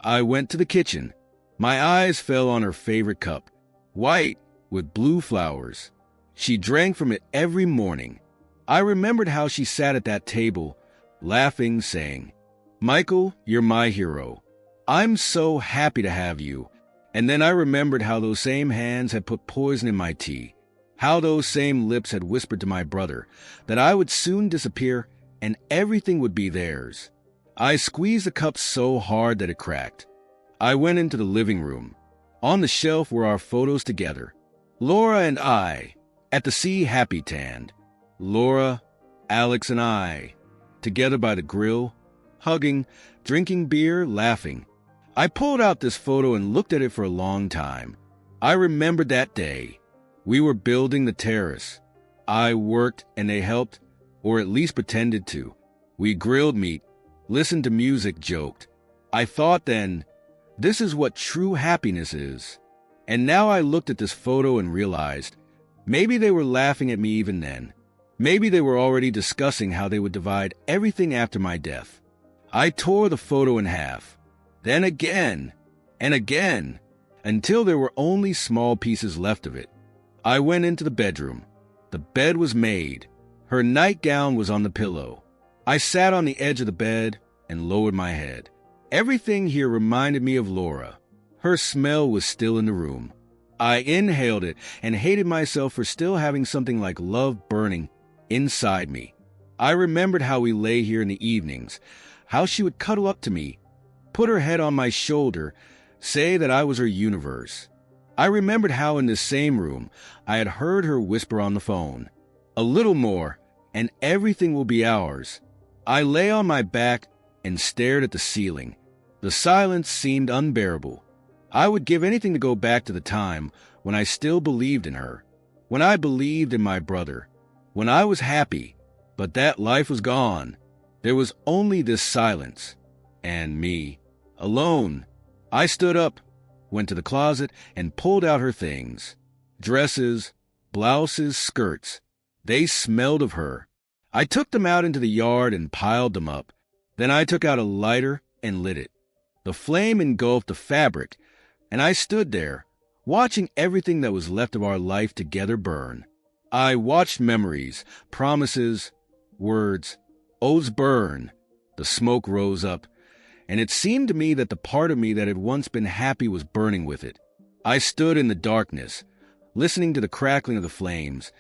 I went to the kitchen. My eyes fell on her favorite cup, white with blue flowers. She drank from it every morning. I remembered how she sat at that table, laughing, saying, Michael, you're my hero. I'm so happy to have you. And then I remembered how those same hands had put poison in my tea, how those same lips had whispered to my brother that I would soon disappear and everything would be theirs. I squeezed the cup so hard that it cracked. I went into the living room. On the shelf were our photos together. Laura and I, at the sea happy tanned. Laura, Alex, and I, together by the grill, hugging, drinking beer, laughing. I pulled out this photo and looked at it for a long time. I remembered that day. We were building the terrace. I worked and they helped, or at least pretended to. We grilled meat, listened to music, joked. I thought then, this is what true happiness is. And now I looked at this photo and realized, maybe they were laughing at me even then. Maybe they were already discussing how they would divide everything after my death. I tore the photo in half, then again, and again, until there were only small pieces left of it. I went into the bedroom. The bed was made. Her nightgown was on the pillow. I sat on the edge of the bed and lowered my head. Everything here reminded me of Laura. Her smell was still in the room. I inhaled it and hated myself for still having something like love burning inside me. I remembered how we lay here in the evenings, how she would cuddle up to me, put her head on my shoulder, say that I was her universe. I remembered how in this same room I had heard her whisper on the phone, "A little more, and everything will be ours." I lay on my back and stared at the ceiling. The silence seemed unbearable. I would give anything to go back to the time when I still believed in her, when I believed in my brother, when I was happy. But that life was gone. There was only this silence. And me, alone. I stood up, went to the closet, and pulled out her things. Dresses, blouses, skirts. They smelled of her. I took them out into the yard and piled them up. Then I took out a lighter and lit it. The flame engulfed the fabric, and I stood there, watching everything that was left of our life together burn. I watched memories, promises, words, oaths burn. The smoke rose up, and it seemed to me that the part of me that had once been happy was burning with it. I stood in the darkness, listening to the crackling of the flames,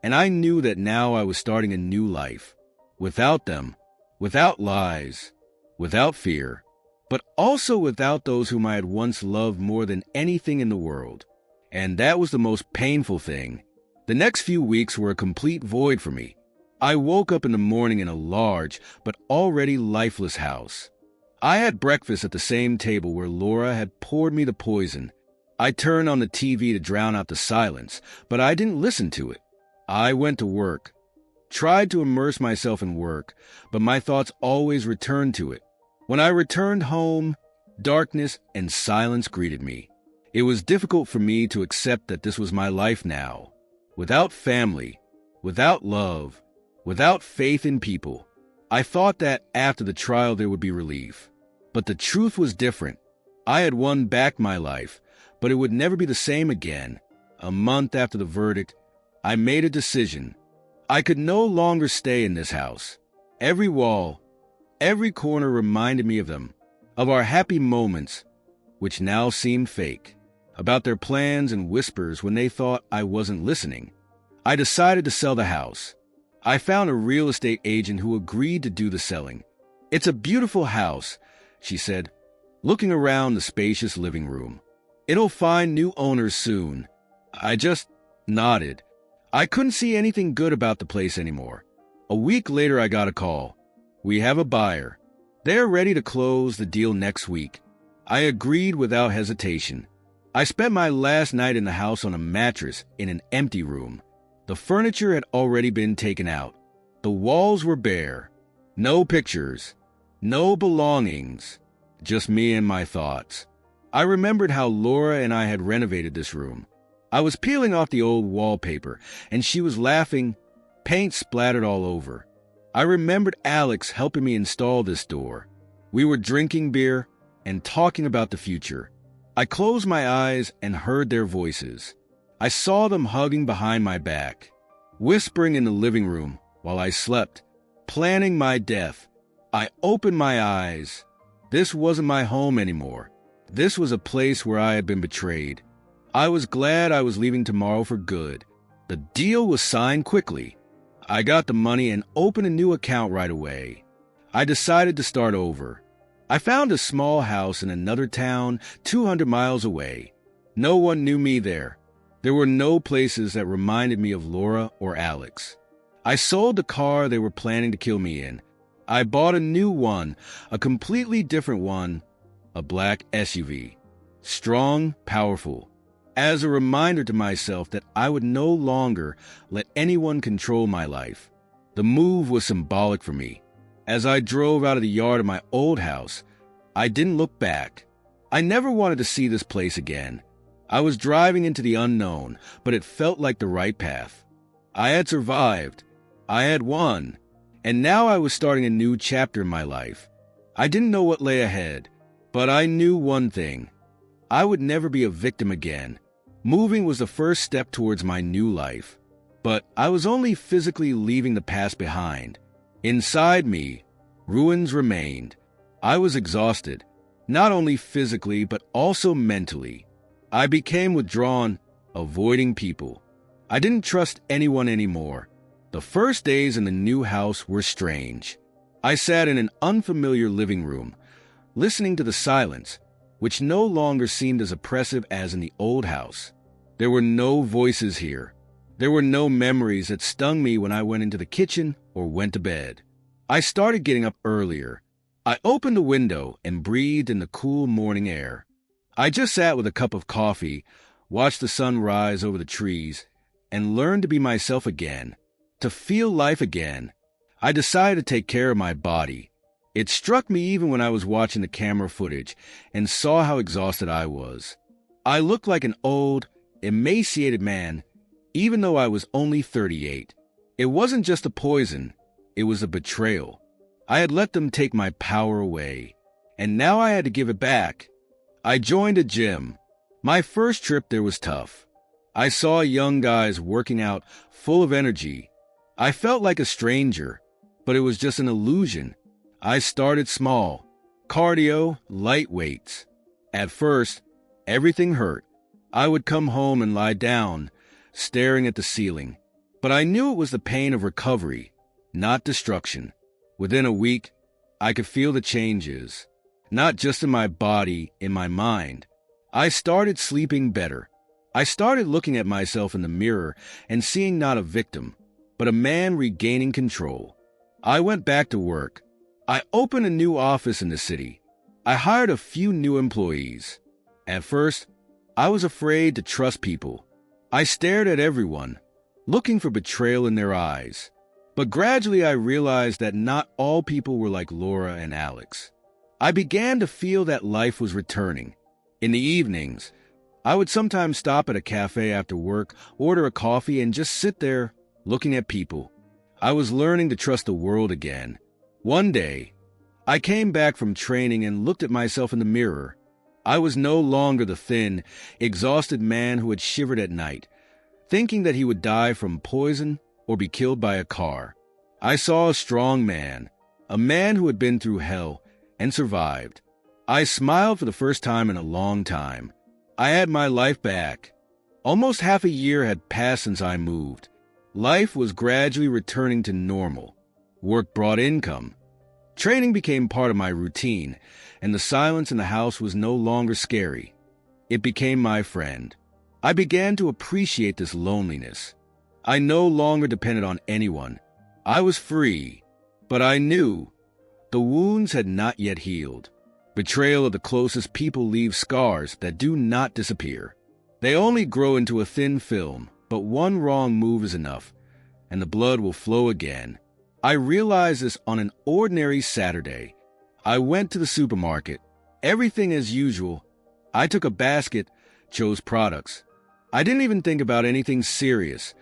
and I knew that now I was starting a new life. Without them, without lies, without fear, but also without those whom I had once loved more than anything in the world. And that was the most painful thing. The next few weeks were a complete void for me. I woke up in the morning in a large but already lifeless house. I had breakfast at the same table where Laura had poured me the poison. I turned on the TV to drown out the silence, but I didn't listen to it. I went to work, tried to immerse myself in work, but my thoughts always returned to it. When I returned home, darkness and silence greeted me. It was difficult for me to accept that this was my life now. Without family, without love, without faith in people. I thought that after the trial there would be relief. But the truth was different. I had won back my life, but it would never be the same again. A month after the verdict, I made a decision. I could no longer stay in this house. Every wall, every corner reminded me of them, of our happy moments, which now seemed fake, about their plans and whispers when they thought I wasn't listening. I decided to sell the house. I found a real estate agent who agreed to do the selling. "It's a beautiful house," she said, looking around the spacious living room. "It'll find new owners soon." I just nodded. I couldn't see anything good about the place anymore. A week later, I got a call. "We have a buyer. They're ready to close the deal next week." I agreed without hesitation. I spent my last night in the house on a mattress in an empty room. The furniture had already been taken out. The walls were bare. No pictures. No belongings. Just me and my thoughts. I remembered how Laura and I had renovated this room. I was peeling off the old wallpaper, and she was laughing, paint splattered all over. I remembered Alex helping me install this door. We were drinking beer and talking about the future. I closed my eyes and heard their voices. I saw them hugging behind my back, whispering in the living room while I slept, planning my death. I opened my eyes. This wasn't my home anymore. This was a place where I had been betrayed. I was glad I was leaving tomorrow for good. The deal was signed quickly. I got the money and opened a new account right away. I decided to start over. I found a small house in another town 200 miles away. No one knew me there. There were no places that reminded me of Laura or Alex. I sold the car they were planning to kill me in. I bought a new one, a completely different one, a black SUV. Strong, powerful. As a reminder to myself that I would no longer let anyone control my life. The move was symbolic for me. As I drove out of the yard of my old house, I didn't look back. I never wanted to see this place again. I was driving into the unknown, but it felt like the right path. I had survived. I had won. And now I was starting a new chapter in my life. I didn't know what lay ahead, but I knew one thing. I would never be a victim again. Moving was the first step towards my new life. But I was only physically leaving the past behind. Inside me, ruins remained. I was exhausted, not only physically but also mentally. I became withdrawn, avoiding people. I didn't trust anyone anymore. The first days in the new house were strange. I sat in an unfamiliar living room, listening to the silence, which no longer seemed as oppressive as in the old house. There were no voices here. There were no memories that stung me when I went into the kitchen or went to bed. I started getting up earlier. I opened the window and breathed in the cool morning air. I just sat with a cup of coffee, watched the sun rise over the trees, and learned to be myself again, to feel life again. I decided to take care of my body. It struck me even when I was watching the camera footage and saw how exhausted I was. I looked like an old, emaciated man, even though I was only 38. It wasn't just a poison, it was a betrayal. I had let them take my power away, and now I had to give it back. I joined a gym. My first trip there was tough. I saw young guys working out, full of energy. I felt like a stranger, but it was just an illusion. I started small. Cardio, light weights. At first, everything hurt. I would come home and lie down, staring at the ceiling. But I knew it was the pain of recovery, not destruction. Within a week, I could feel the changes, not just in my body, in my mind. I started sleeping better. I started looking at myself in the mirror and seeing not a victim, but a man regaining control. I went back to work. I opened a new office in the city. I hired a few new employees. At first, I was afraid to trust people. I stared at everyone, looking for betrayal in their eyes. But gradually I realized that not all people were like Laura and Alex. I began to feel that life was returning. In the evenings, I would sometimes stop at a cafe after work, order a coffee, and just sit there, looking at people. I was learning to trust the world again. One day, I came back from training and looked at myself in the mirror. I was no longer the thin, exhausted man who had shivered at night, thinking that he would die from poison or be killed by a car. I saw a strong man, a man who had been through hell and survived. I smiled for the first time in a long time. I had my life back. Almost half a year had passed since I moved. Life was gradually returning to normal. Work brought income. Training became part of my routine, and the silence in the house was no longer scary. It became my friend. I began to appreciate this loneliness. I no longer depended on anyone. I was free, but I knew the wounds had not yet healed. Betrayal of the closest people leaves scars that do not disappear. They only grow into a thin film, but one wrong move is enough, and the blood will flow again. I realized this on an ordinary Saturday. I went to the supermarket. Everything as usual. I took a basket, chose products. I didn't even think about anything serious.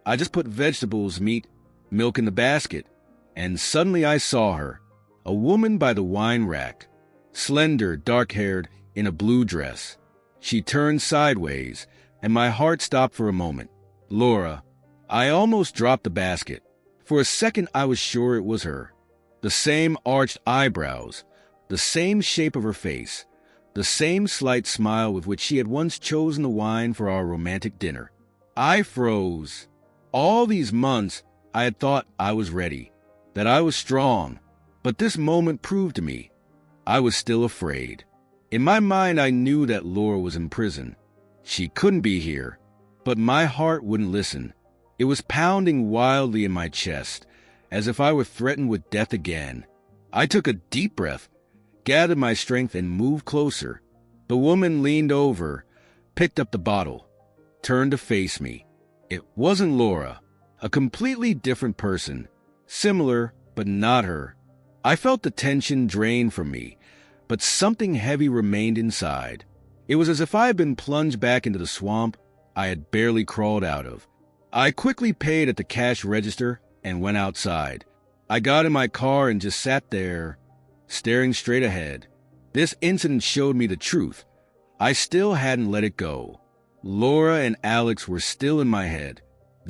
I just put vegetables, meat, milk in the basket, and suddenly I saw her, a woman by the wine rack, slender, dark-haired, in a blue dress. She turned sideways, and my heart stopped for a moment. Laura. I almost dropped the basket. For a second, I was sure it was her. The same arched eyebrows, the same shape of her face, the same slight smile with which she had once chosen the wine for our romantic dinner. I froze. All these months, I had thought I was ready, that I was strong, but this moment proved to me I was still afraid. In my mind, I knew that Laura was in prison. She couldn't be here, but my heart wouldn't listen. It was pounding wildly in my chest, as if I were threatened with death again. I took a deep breath, gathered my strength, and moved closer. The woman leaned over, picked up the bottle, turned to face me. It wasn't Laura, a completely different person, similar but not her. I felt the tension drain from me, but something heavy remained inside. It was as if I had been plunged back into the swamp I had barely crawled out of. I quickly paid at the cash register and went outside. I got in my car and just sat there, staring straight ahead. This incident showed me the truth. I still hadn't let it go. Laura and Alex were still in my head.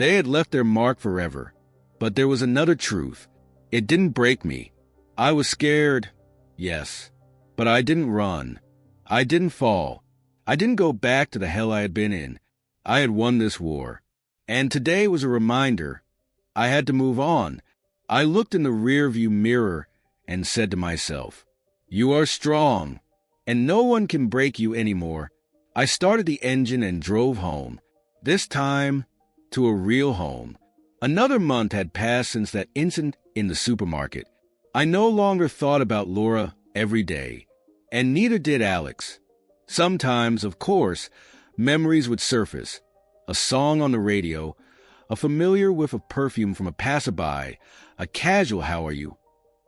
They had left their mark forever. But there was another truth. It didn't break me. I was scared, yes, but I didn't run. I didn't fall. I didn't go back to the hell I had been in. I had won this war. And today was a reminder. I had to move on. I looked in the rearview mirror and said to myself, "You are strong, and no one can break you anymore." I started the engine and drove home, this time to a real home. Another month had passed since that incident in the supermarket. I no longer thought about Laura every day, and neither did Alex. Sometimes, of course, memories would surface. A song on the radio, a familiar whiff of perfume from a passerby, a casual "how are you?"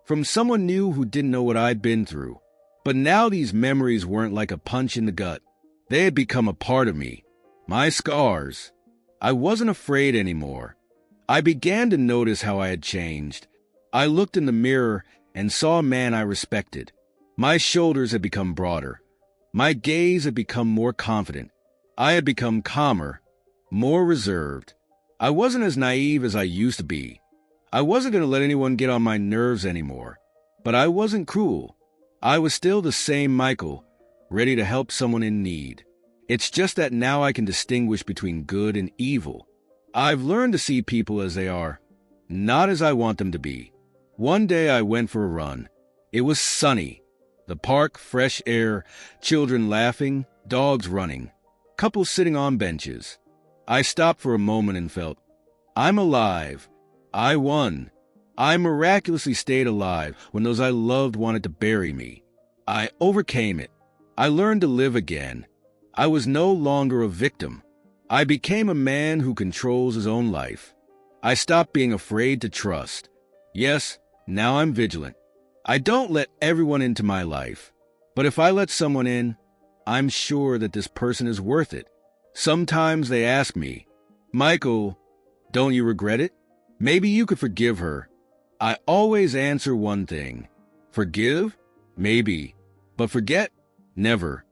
from someone new who didn't know what I'd been through. But now these memories weren't like a punch in the gut. They had become a part of me, my scars. I wasn't afraid anymore. I began to notice how I had changed. I looked in the mirror and saw a man I respected. My shoulders had become broader. My gaze had become more confident. I had become calmer, more reserved. I wasn't as naive as I used to be. I wasn't going to let anyone get on my nerves anymore. But I wasn't cruel. I was still the same Michael, ready to help someone in need. It's just that now I can distinguish between good and evil. I've learned to see people as they are, not as I want them to be. One day I went for a run. It was sunny. The park, fresh air, children laughing, dogs running, couples sitting on benches. I stopped for a moment and felt, I'm alive. I won. I miraculously stayed alive when those I loved wanted to bury me. I overcame it. I learned to live again. I was no longer a victim. I became a man who controls his own life. I stopped being afraid to trust. Yes, now I'm vigilant. I don't let everyone into my life. But if I let someone in, I'm sure that this person is worth it. Sometimes they ask me, "Michael, don't you regret it? Maybe you could forgive her." I always answer one thing. Forgive? Maybe. But forget? Never.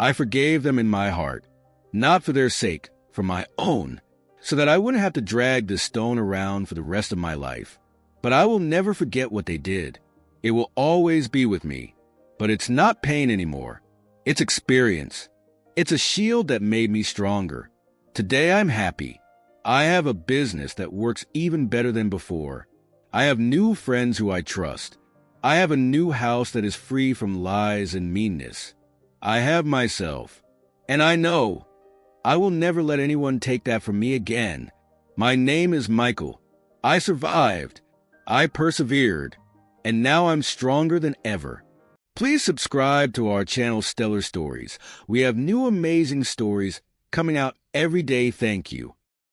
I forgave them in my heart. Not for their sake, for my own, so that I wouldn't have to drag this stone around for the rest of my life. But I will never forget what they did. It will always be with me. But it's not pain anymore. It's experience. It's a shield that made me stronger. Today I'm happy. I have a business that works even better than before. I have new friends who I trust. I have a new house that is free from lies and meanness. I have myself. And I know I will never let anyone take that from me again. My name is Michael. I survived. I persevered. And now I'm stronger than ever. Please subscribe to our channel Stellar Stories. We have new amazing stories coming out every day. Thank you.